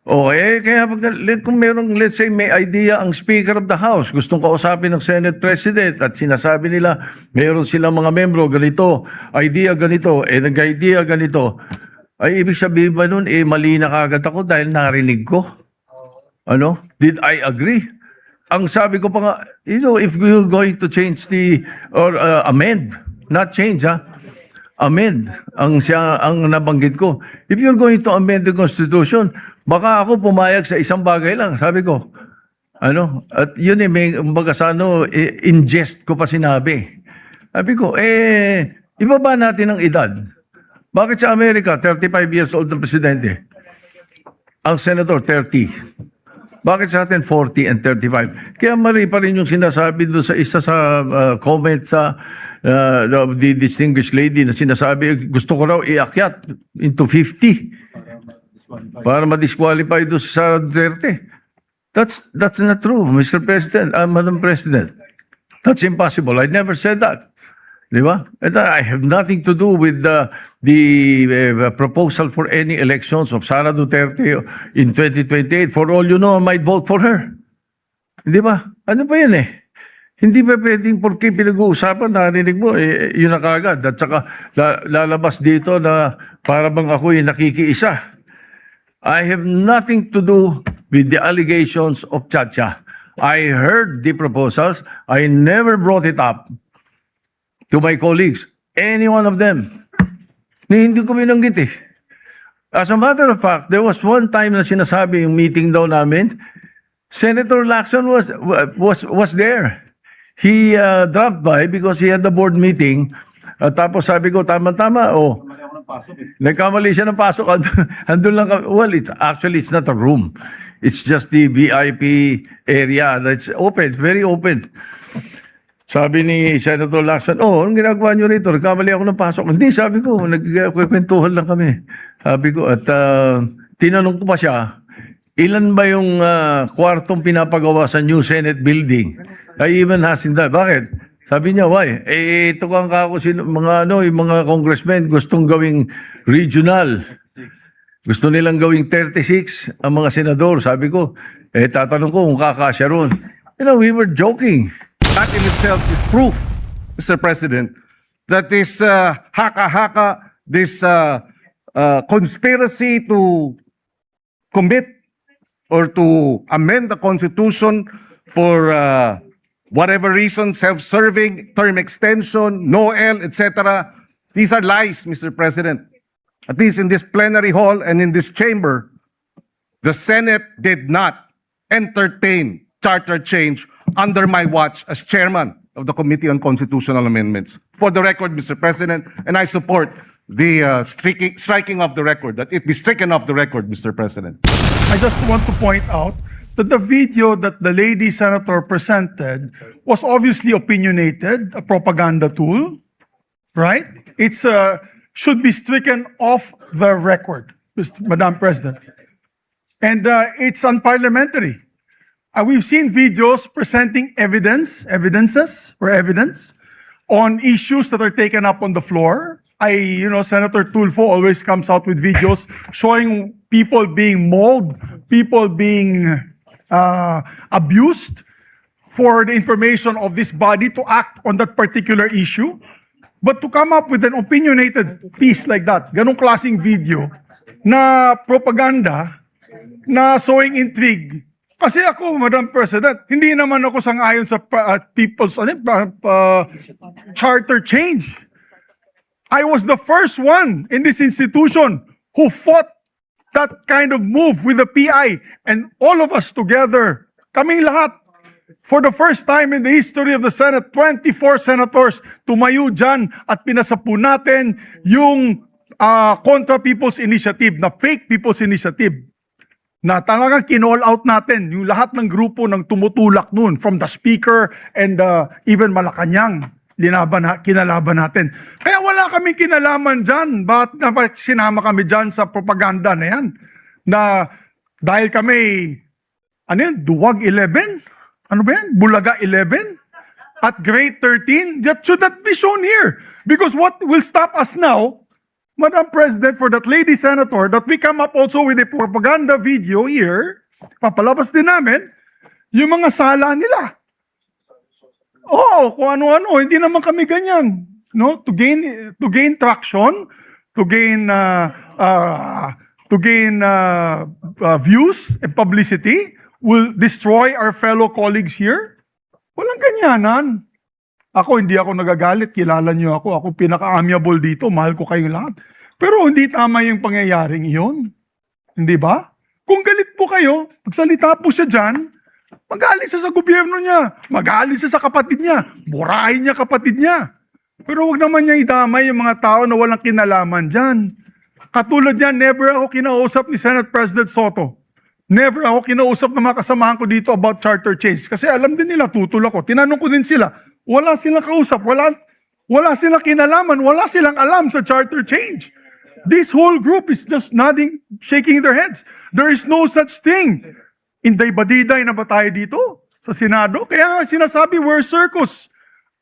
O kaya kung merong, let's say, may idea ang Speaker of the House, gustong kausapin ng Senate President at sinasabi nila, meron silang mga membro, ganito, idea ganito, nag-idea ganito, ay ibig sabihin ba nun, mali na kagad ako dahil narinig ko? Ano? Did I agree? Ang sabi ko pa nga, if you're going to change or amend, not change, amend, ang nabanggit ko. If you're going to amend the Constitution, baka ako pumayag sa isang bagay lang, sabi ko. At yun may kumbaga sa in jest ko pa sinabi. Sabi ko, ibaba natin ang edad. Bakit sa Amerika, 35 years old ng presidente? Ang senator, 30. Bakit sa atin 40 and 35? Kaya mali pa rin yung sinasabi doon sa isa sa comment sa the distinguished lady na sinasabi, gusto ko raw iakyat into 50 para ma-disqualify doon sa Duterte. That's not true, Mr. President, Madam President. That's impossible. I never said that. Di ba? And I have nothing to do with the proposal for any elections of Sara Duterte in 2028. For all you know, I might vote for her. Di ba? Ano ba yan Hindi ba pwedeng porque pinag-uusapan, narinig mo, yun na kagad. At saka lalabas dito na para bang ako'y nakikiisa. I have nothing to do with the allegations of Chacha. I heard the proposals. I never brought it up to my colleagues, any one of them. Hindi ko binanggit As a matter of fact, there was one time na sinasabi yung meeting daw namin, Senator Lacson was there. He dropped by because he had the board meeting. Tapos sabi ko, tama-tama, nagkamali siya ng pasok. Andun lang kami. Well, it's not a room. It's just the VIP area. That's open, very open. Sabi ni Senator Lacson, anong ginagawa nyo rito? Nagkamali ako ng pasok. Hindi, sabi ko, nagkwentuhan lang kami. Sabi ko, at tinanong ko pa siya, ilan ba yung kwartong pinapagawa sa new Senate building? I even asked him that. Bakit? Sabi niya, why? Ito kang kako, yung mga congressmen gustong gawing regional. Gusto nilang gawing 36 ang mga senador. Sabi ko, tatanong ko kung kakasya ron. We were joking. That in itself is proof, Mr. President, that this haka-haka, this conspiracy to commit or to amend the Constitution for whatever reason, self-serving, term extension, Noel, etc. These are lies, Mr. President. At least in this plenary hall and in this chamber, the Senate did not entertain charter change under my watch as chairman of the Committee on Constitutional Amendments. For the record, Mr. President, and I support the striking of the record, that it be stricken off the record, Mr. President. I just want to point out that the video that the lady senator presented was obviously opinionated, a propaganda tool, right? It's should be stricken off the record, Madam President. And it's unparliamentary. We've seen videos presenting evidences on issues that are taken up on the floor. Senator Tulfo always comes out with videos showing people being mauled, people being abused for the information of this body to act on that particular issue. But to come up with an opinionated piece like that, ganong klaseng video na propaganda, na sowing intrigue. Kasi ako, Madam President, hindi naman ako sang-ayon sa people's charter change. I was the first one in this institution who fought that kind of move with the PI, and all of us together, kaming lahat, for the first time in the history of the Senate, 24 senators tumayo dyan at pinasapu natin yung Contra People's Initiative, na fake People's Initiative, na talagang kinall out natin yung lahat ng grupo ng tumutulak nun, from the Speaker and even Malacanang, kinalaban natin. Kaya wala kaming kinalaman dyan. Bakit sinama kami dyan sa propaganda na yan? Na dahil kami, Duwag 11? Ano ba yan? Bulaga 11? At grade 13? That should not be shown here. Because what will stop us now, Madam President, for that lady senator, that we come up also with a propaganda video here, papalabas din namin, yung mga sala nila. Oo, kung ano-ano, hindi naman kami ganyan. No? To gain traction, to gain views and publicity, will destroy our fellow colleagues here. Walang ganyanan. Ako, hindi ako nagagalit. Kilala niyo ako. Ako pinaka-amiable dito. Mahal ko kayong lahat. Pero hindi tama yung pangyayaring iyon. Hindi ba? Kung galit po kayo, magsalita po siya dyan, magalit siya sa gobyerno niya. Magalit siya sa kapatid niya. Burahin niya kapatid niya. Pero wag naman niya idamay yung mga tao na walang kinalaman dyan. Katulad yan, never ako kinausap ni Senate President Soto. Never ako kinausap ng mga kasamahan ko dito about charter change. Kasi alam din nila, tutol ako. Tinanong ko din sila, wala silang kausap, wala silang kinalaman, wala silang alam sa charter change. This whole group is just nodding, shaking their heads. There is no such thing. Inday-badiday na ba tayo dito sa Senado? Kaya nga sinasabi, we're a circus.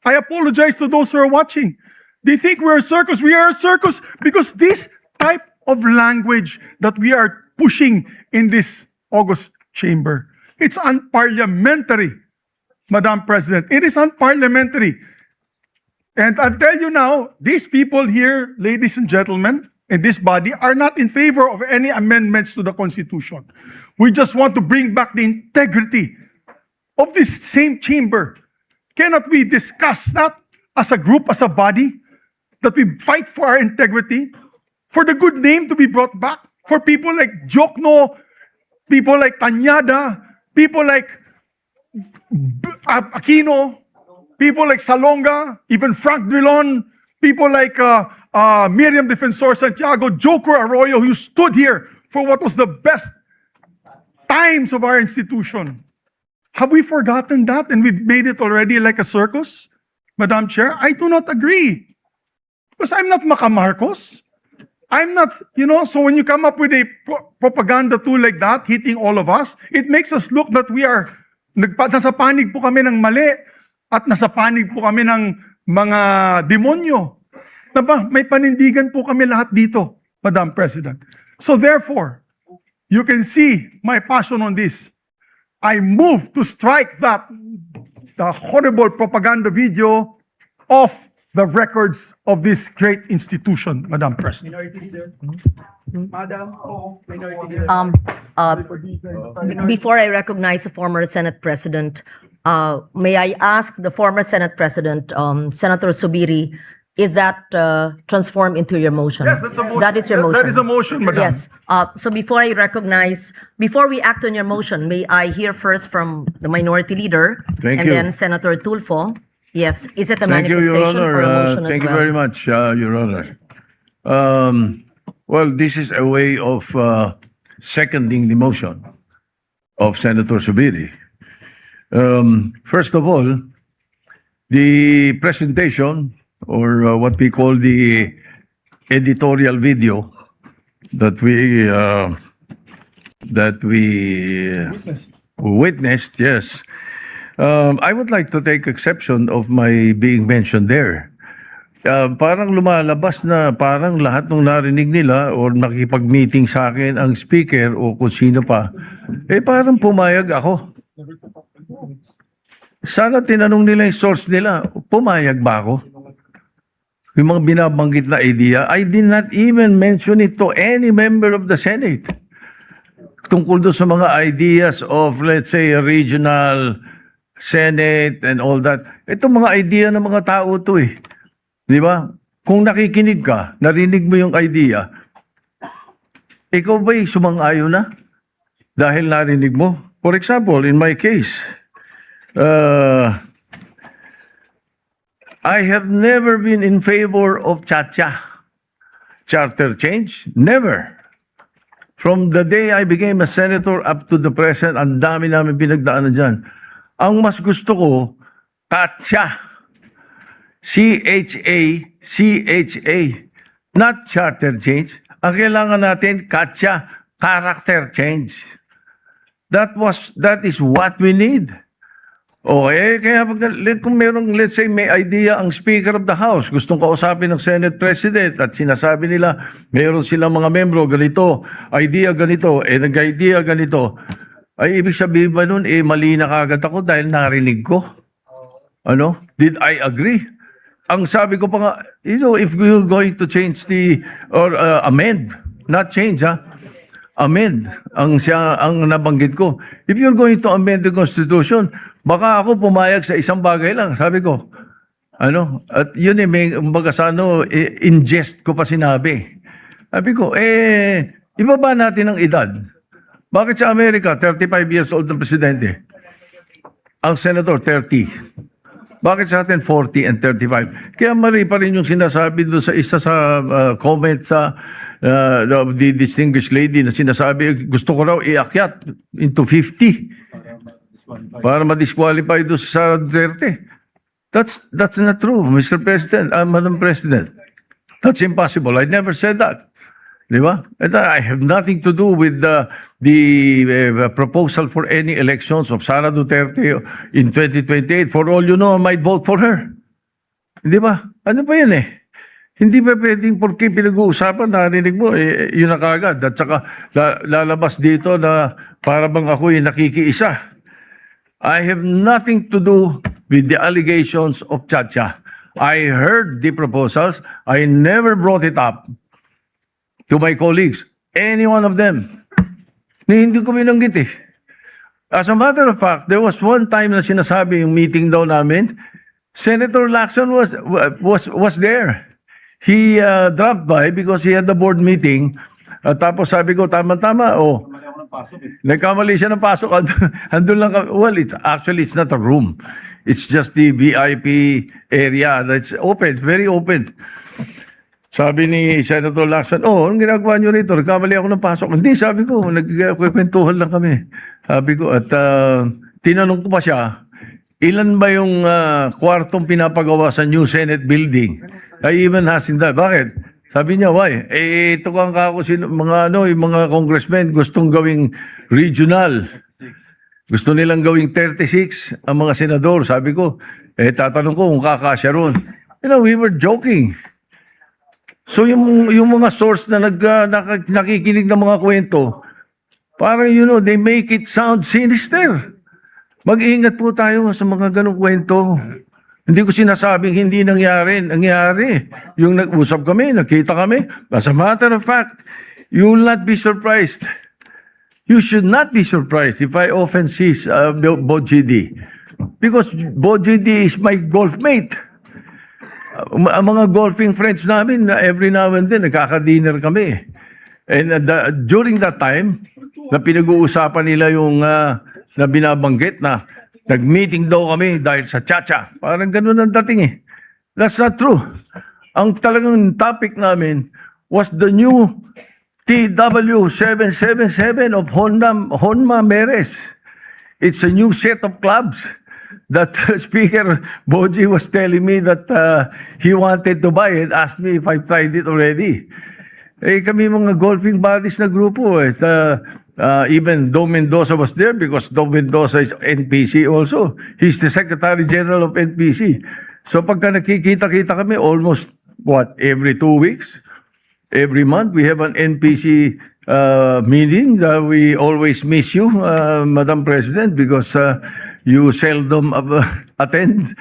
I apologize to those who are watching. They think we're a circus. We are a circus because this type of language that we are pushing in this August chamber, it's unparliamentary, Madam President. It is unparliamentary. And I'll tell you now, these people here, ladies and gentlemen, in this body are not in favor of any amendments to the Constitution. We just want to bring back the integrity of this same chamber. Cannot we discuss that as a group, as a body, that we fight for our integrity, for the good name to be brought back, for people like Jokno, people like Tanyada, people like Aquino, people like Salonga, even Frank Drilon, people like Miriam Defensor Santiago, Joker Arroyo, who stood here for what was the best times of our institution. Have we forgotten that and we've made it already like a circus? Madam Chair, I do not agree. Because I'm not Macamarcos. I'm not, so when you come up with a propaganda tool like that, hitting all of us, it makes us look that we are, nasa panig po kami ng mali at nasa panig po kami ng mga demonyo. Diba? May panindigan po kami lahat dito, Madam President. So therefore, you can see my passion on this. I move to strike the horrible propaganda video off the records of this great institution, Madam President. Minority Leader. Madam, Minority Leader. Before I recognize the former Senate President, may I ask the former Senate President, Senator Subiri, is that transformed into your motion? Yes, that's a motion. That is your motion. That is a motion, Madam. Yes. So before we act on your motion, may I hear first from the Minority Leader? Thank and you. then Senator Tulfo. Yes. Is it a Thank you, manifestation Your or a Honor. motion as Thank you well? very much, Your Honor. Well, this is a way of seconding the motion of Senator Subiri. First of all, the presentation, or what we call the editorial video that we witnessed, yes. I would like to take exception of my being mentioned there. Parang lumalabas na parang lahat ng narinig nila or nakipag-meeting sa akin ang speaker o kung sino pa, parang pumayag ako. Sana tinanong nila yung source nila, pumayag ba ako? Yung mga binabanggit na idea, I did not even mention it to any member of the Senate. Tungkol doon sa mga ideas of, let's say, a regional Senate and all that. Ito mga idea ng mga tao to eh. Di ba? Kung nakikinig ka, narinig mo yung idea, ikaw ba'y sumang-ayon na? Dahil narinig mo? For example, in my case, I have never been in favor of charter change. Never. From the day I became a senator up to the present, ang dami namin pinagdaanan dyan. Ang mas gusto ko, CHA. C-H-A, not charter change. Ang kailangan natin, CHA, character change. That is what we need. Okay, kaya kung merong, let's say, may idea ang Speaker of the House, gustong kausapin ng Senate President at sinasabi nila, meron silang mga membro, ganito, idea ganito, nag-idea ganito, ay ibig sabihin ba nun, mali na kagad ako dahil narinig ko? Ano? Did I agree? Ang sabi ko pa nga, if you're going to change or amend, not change, amend ang nabanggit ko. If you're going to amend the Constitution, baka ako pumayag sa isang bagay lang, sabi ko. At yun may kumbaga sa in jest ko pa sinabi. Sabi ko, ibaba natin ang edad. Bakit sa Amerika, 35 years old ng presidente? Ang senador, 30. Bakit sa atin 40 and 35? Kaya mali pa rin yung sinasabi doon sa isa sa comment sa the distinguished lady na sinasabi, gusto ko raw iakyat into 50 para ma-disqualify doon sa Duterte. That's not true, Mr. President, Madam President. That's impossible. I never said that. Di ba? And I have nothing to do with the proposal for any elections of Sara Duterte in 2028. For all you know, I might vote for her. Di ba? Ano ba yan Hindi ba pwedeng porque pinag-uusapan, narinig mo, yun na kagad. At saka lalabas dito na para bang ako'y nakikiisa. I have nothing to do with the allegations of Chacha. I heard the proposals. I never brought it up to my colleagues, any one of them. Hindi ko binanggit As a matter of fact, there was one time na sinasabi yung meeting daw namin, Senator Lacson was there. He dropped by because he had the board meeting. Tapos sabi ko, tama-tama, nagkamali siya ng pasok. Andun lang well, it's not a room. It's just the VIP area. That's open, very open. Sabi ni Senator Lacson, anong ginagawa nyo rito? Nagkamali ako ng pasok. Hindi, sabi ko, nagkwentuhan lang kami. Sabi ko, at tinanong ko pa siya, ilan ba yung kwartong pinapagawa sa new Senate building? I even asked him that. Bakit? Sabi niya, why? Ito kang kako, yung mga congressmen gustong gawing regional. Gusto nilang gawing 36 ang mga senador. Sabi ko, tatanong ko kung kakasya ron. We were joking. So yung mga source na nakikinig ng mga kwento, parang they make it sound sinister. Mag-ingat po tayo sa mga ganong kwento. Hindi ko sinasabing hindi nangyari. Nangyari. Yung nag-usap kami, nakita kami. As a matter of fact, you will not be surprised. You should not be surprised if I often see Bojidi. Because Bojidi is my golf mate. Ang mga golfing friends namin, every now and then, nagkaka-dinner kami. And during that time, na pinag-uusapan nila yung na binabanggit na nag-meeting daw kami dahil sa Chacha. Parang ganun ang dating That's not true. Ang talagang topic namin was the new TW777 of Honma Meres. It's a new set of clubs that Speaker Boji was telling me that he wanted to buy and asked me if I tried it already. Kami mga golfing buddies na grupo. Even Dom Mendoza was there because Dom Mendoza is NPC also. He's the Secretary General of NPC. So pagka nakikita-kita kami, almost, every 2 weeks? Every month, we have an NPC meeting. We always miss you, Madam President, because you seldom attend.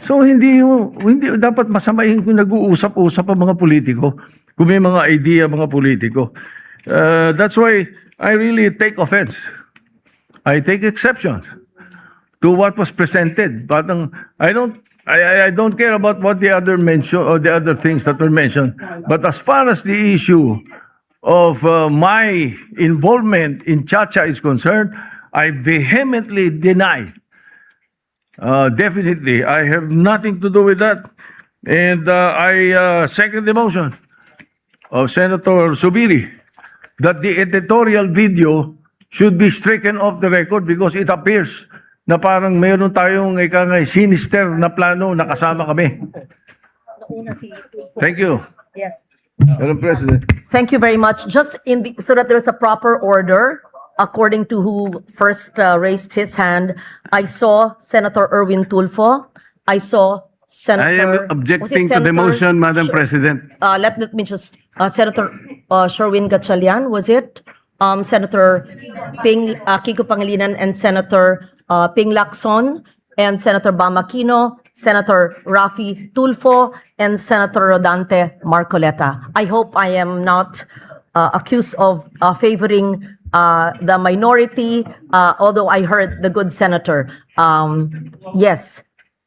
So hindi dapat masamahin kung nag-uusap-usap ang mga politiko. Kung may mga idea mga politiko. That's why I really take offense. I take exception to what was presented. But I don't care about what the other mention or the other things that were mentioned. But as far as the issue of my involvement in Chacha is concerned, I vehemently deny. Definitely, I have nothing to do with that. And I second the motion of Senator Subiri that the editorial video should be stricken off the record because it appears na parang mayroon tayong sinister na plano na kasama kami. Thank you. Yes. Madam President. Thank you very much. Just so that there's a proper order, according to who first raised his hand, I saw Senator Erwin Tulfo. I saw Senator. I am was it objecting to the Senator motion, Madam Sh- President. let me just, Senator Sherwin Gatchalian, was it? Senator Kiko Pangilinan and Senator Ping Lacson and Senator Bam Aquino, Senator Rafi Tulfo, and Senator Rodante Marcoleta. I hope I am not accused of favoring the minority, although I heard the good senator. Yes,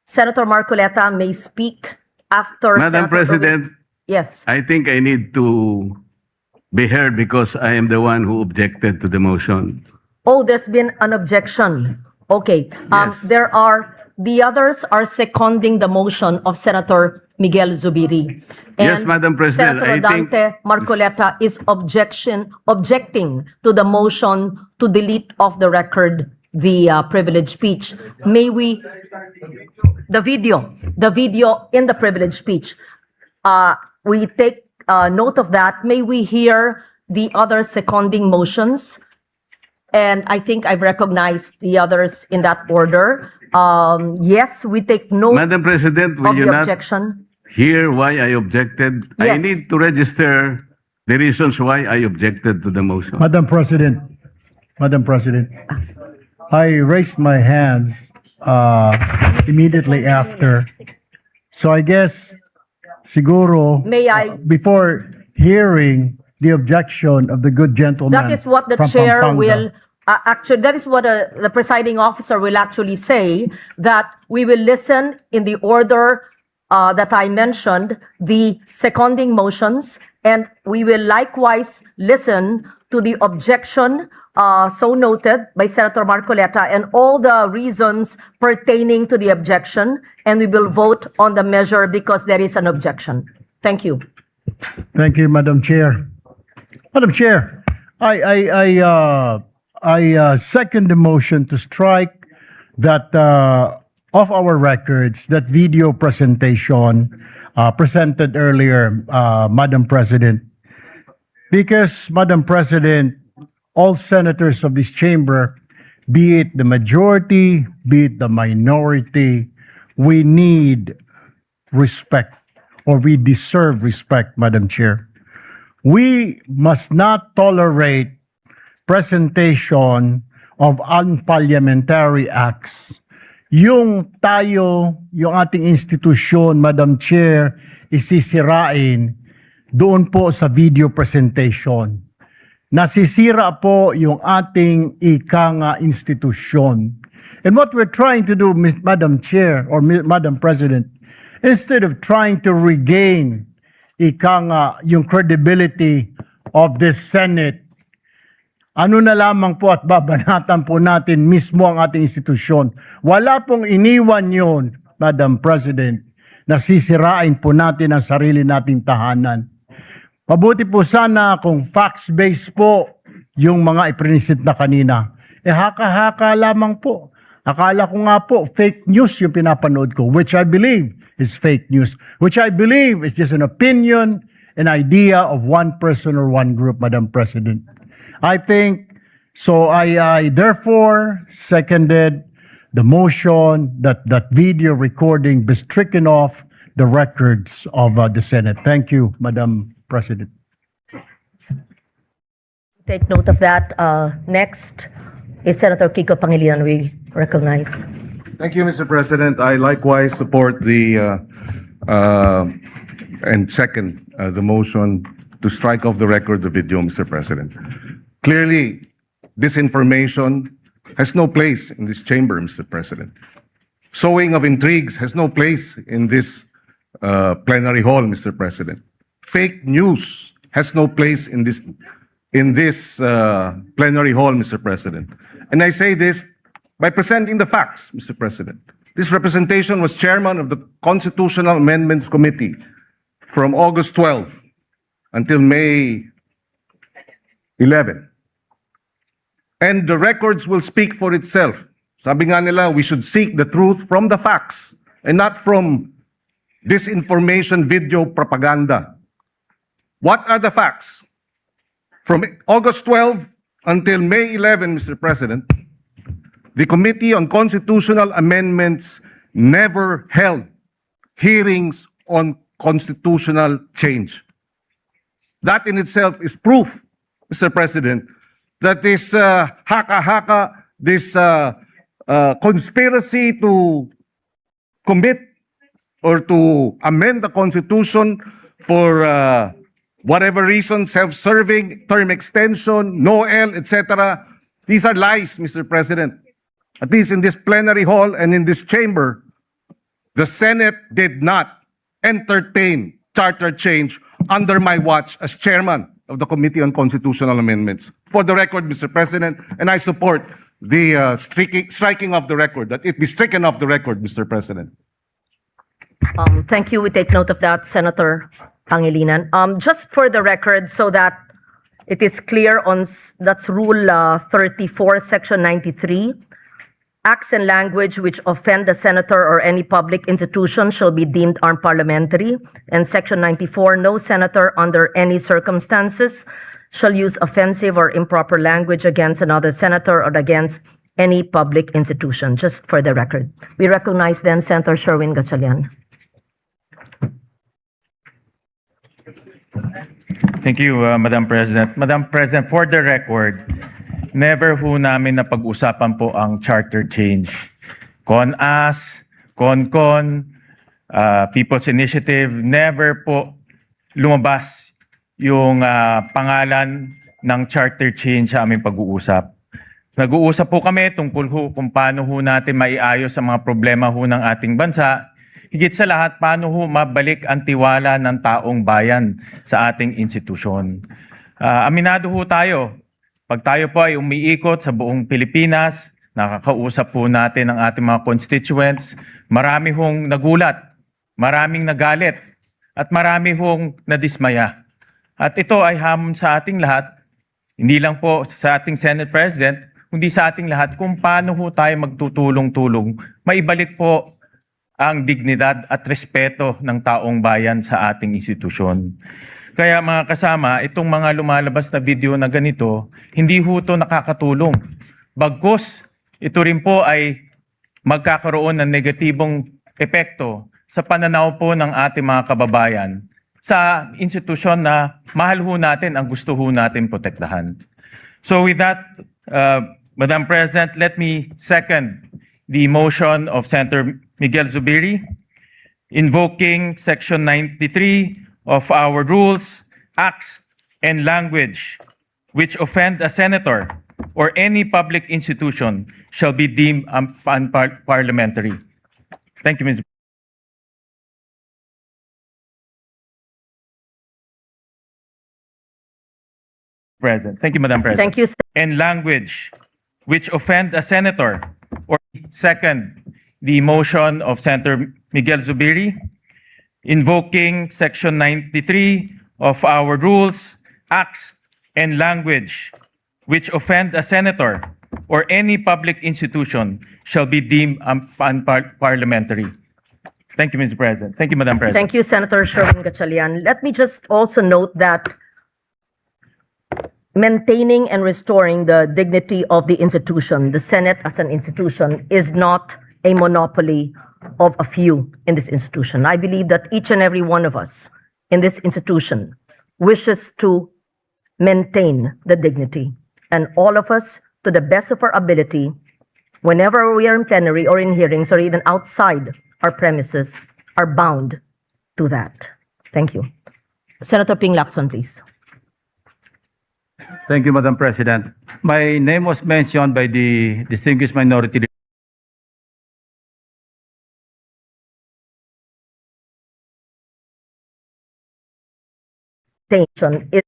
Senator Marcoleta may speak after. Madam Senator Erwin- President, Yes. I think I need to be heard because I am the one who objected to the motion. Oh, there's been an objection. Okay. Yes. The others are seconding the motion of Senator Miguel Zubiri. Yes, And Madam President, Senator I think- Dante Marcoleta is objecting to the motion to delete off the record the privileged speech. May we, the video in the privileged speech. We take note of that. May we hear the other seconding motions? And I think I've recognized the others in that order. Yes, we take note Madam President, will of you the not objection. hear why I objected? I Yes. need to register the reasons why I objected to the motion. Madam President, I raised my hands immediately after. So I guess siguro May I, before hearing the objection of the good gentleman that is what the from chair Pampanga. will, actually, that is what the presiding officer will actually say, that we will listen in the order that I mentioned, the seconding motions, and we will likewise listen to the objection so noted by Senator Marcoleta and all the reasons pertaining to the objection, and we will vote on the measure because there is an objection. Thank you. Thank you, Madam Chair. Madam Chair, I second the motion to strike that off our records, that video presentation presented earlier, Madam President. Because, Madam President, all senators of this chamber, be it the majority, be it the minority, we need respect, or we deserve respect, Madam Chair. We must not tolerate presentation of unparliamentary acts. Yung ating institusyon, Madam Chair, isisirain doon po sa video presentation. Nasisira po yung ating institusyon. And what we're trying to do, Madam Chair or Madam President, instead of trying to regain yung credibility of this Senate, ano na lamang po at babanatan po natin mismo ang ating institusyon. Wala pong iniwan yun, Madam President, na sisirain po natin ang sarili nating tahanan. Mabuti po sana kung facts-based po yung mga iprinisit na kanina. Haka-haka lamang po. Akala ko nga po, fake news yung pinapanood ko, which I believe is fake news, which I believe is just an opinion, an idea of one person or one group, Madam President. I think, so I therefore seconded the motion that that video recording be stricken off the records of the Senate. Thank you, Madam President. Take note of that. Next is Senator Kiko Pangilinan, we recognize. Thank you, Mr. President. I likewise support the and second the motion to strike off the record the video, Mr. President. Clearly, disinformation has no place in this chamber, Mr. President. Sowing of intrigues has no place in this plenary hall, Mr. President. Fake news has no place in this plenary hall, Mr. President. And I say this by presenting the facts, Mr. President. This representation was chairman of the Constitutional Amendments Committee from August 12 until May 11. And the records will speak for itself. Sabi nga nila, we should seek the truth from the facts and not from disinformation video propaganda. What are the facts? From August 12 until May 11, Mr. President, the Committee on Constitutional Amendments never held hearings on constitutional change. That in itself is proof, Mr. President, that this haka-haka, this conspiracy to commit or to amend the Constitution for whatever reason, self-serving, term extension, Noel, etc. These are lies, Mr. President. At least in this plenary hall and in this chamber, the Senate did not entertain charter change under my watch as chairman of the Committee on Constitutional Amendments. For the record, Mr. President, and I support the striking of the record, that it be stricken off the record, Mr. President. Thank you. We take note of that, Senator Pangilinan. Just for the record, so that it is clear that's Rule 34, Section 93. Acts and language which offend the senator or any public institution shall be deemed unparliamentary. And Section 94, no senator under any circumstances shall use offensive or improper language against another senator or against any public institution, just for the record. We recognize then Senator Sherwin Gatchalian. Thank you, Madam President. Madam President, for the record, never ho namin napag-usapan po ang charter change. CONAS, CONCON, People's Initiative, never po lumabas yung pangalan ng charter change sa aming pag-uusap. Nag-uusap po kami tungkol ho kung paano ho natin maiayos ang mga problema ho ng ating bansa. Higit sa lahat, paano ho mabalik ang tiwala ng taong bayan sa ating institusyon. Aminado ho tayo, pag tayo po ay umiikot sa buong Pilipinas, nakakausap po natin ang ating mga constituents, marami hong nagulat, maraming nagalit, at marami hong nadismaya. At ito ay hamon sa ating lahat, hindi lang po sa ating Senate President, kundi sa ating lahat kung paano ho tayo magtutulong-tulong, maibalik po ang dignidad at respeto ng taong bayan sa ating institusyon. Kaya mga kasama, itong mga lumalabas na video na ganito, hindi ho ito nakakatulong. Bagkus, ito rin po ay magkakaroon ng negatibong epekto sa pananaw po ng ating mga kababayan sa institusyon na mahal ho natin, ang gusto ho natin protektahan. So with that, Madam President, let me second the motion of Senator Miguel Zubiri, invoking Section 93 of our rules, acts, and language which offend a senator or any public institution shall be deemed unparliamentary. Thank you, Ms. President. Thank you, Madam President. Thank you. And language which offend a senator or second the motion of Senator Miguel Zubiri, invoking Section 93 of our rules, acts, and language which offend a senator or any public institution shall be deemed unparliamentary. Thank you, Mr. President. Thank you, Madam President. Thank you, Senator Sherwin Gatchalian. Let me just also note that maintaining and restoring the dignity of the institution, the Senate as an institution, is not a monopoly of a few in this institution. I believe that each and every one of us in this institution wishes to maintain the dignity, and all of us, to the best of our ability, whenever we are in plenary or in hearings or even outside our premises, are bound to that. Thank you. Senator Ping Lacson, please. Thank you, Madam President. My name was mentioned by the distinguished minority. Is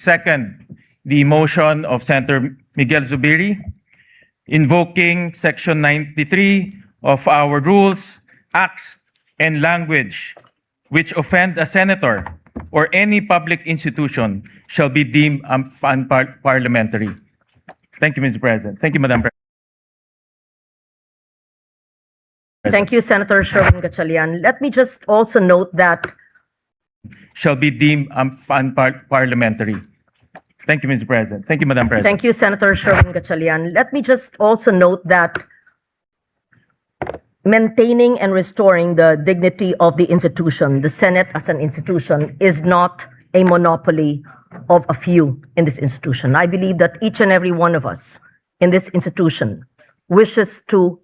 Second, the motion of Senator Miguel Zubiri, invoking Section 93 of our rules, acts, and language which offend a senator or any public institution shall be deemed unparliamentary. Thank you, Mr. President. Thank you, Madam President. Thank you, Senator Sherwin Gatchalian. Let me just also note that Shall be deemed unparliamentary. Thank you, Mr. President. Thank you, Madam President. Thank you, Senator Sherwin Gatchalian. Let me just also note that maintaining and restoring the dignity of the institution, the Senate as an institution, is not a monopoly of a few in this institution. I believe that each and every one of us in this institution wishes to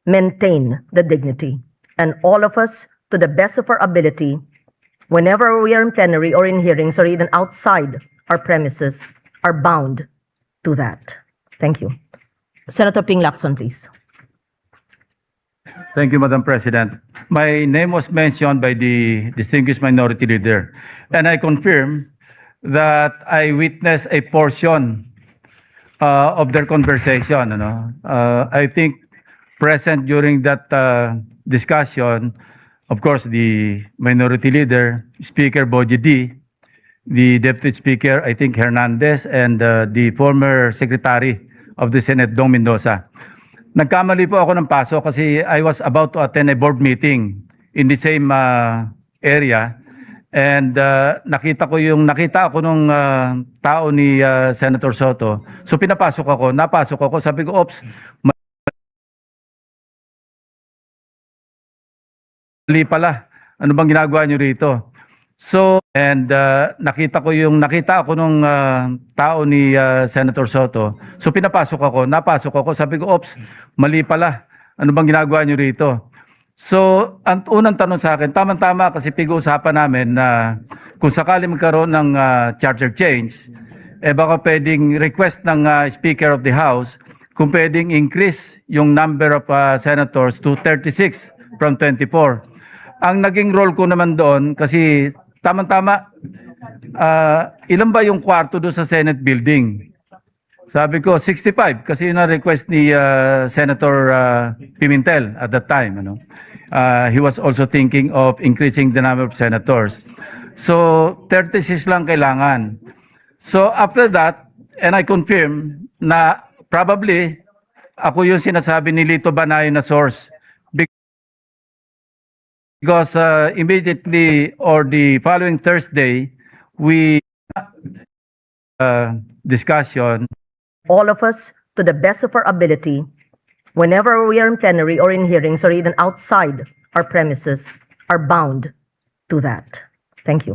maintain the dignity, and all of us, to the best of our ability, whenever we are in plenary or in hearings or even outside our premises, are bound to that. Thank you. Senator Ping Lacson, please. Thank you, Madam President. My name was mentioned by the distinguished minority leader, and I confirm that I witnessed a portion of their conversation. I think present during that discussion, of course, the minority leader, Speaker Boji D, the Deputy Speaker, I think Hernandez, and the former Secretary of the Senate, Dong Mendoza. Nagkamali po ako ng paso kasi I was about to attend a board meeting in the same area, and nakita ako nung tao ni Senator Soto. So napasok ako, sabi ko, "Ops, mali pala. Ano bang ginagawa niyo rito?" So, and nakita ako nung tao ni Senator Soto. So napasok ako, sabi ko, "Ops, mali pala. Ano bang ginagawa niyo rito?" So, ang unang tanong sa akin, tama-tama kasi pag-uusapan namin na kung sakali magkaroon ng charter change, baka pwedeng request ng Speaker of the House kung pwedeng increase yung number of senators to 36 from 24. Ang naging role ko naman doon, kasi tama-tama, ilan ba yung kwarto doon sa Senate building? Sabi ko, 65, kasi yun ang request ni Senator Pimentel at that time. He was also thinking of increasing the number of senators. So, 36 lang kailangan. So, after that, and I confirm na probably ako yung sinasabi ni Lito Banay na source. Because immediately or the following Thursday, we discussion. All of us, to the best of our ability, whenever we are in plenary or in hearings or even outside our premises, are bound to that. Thank you.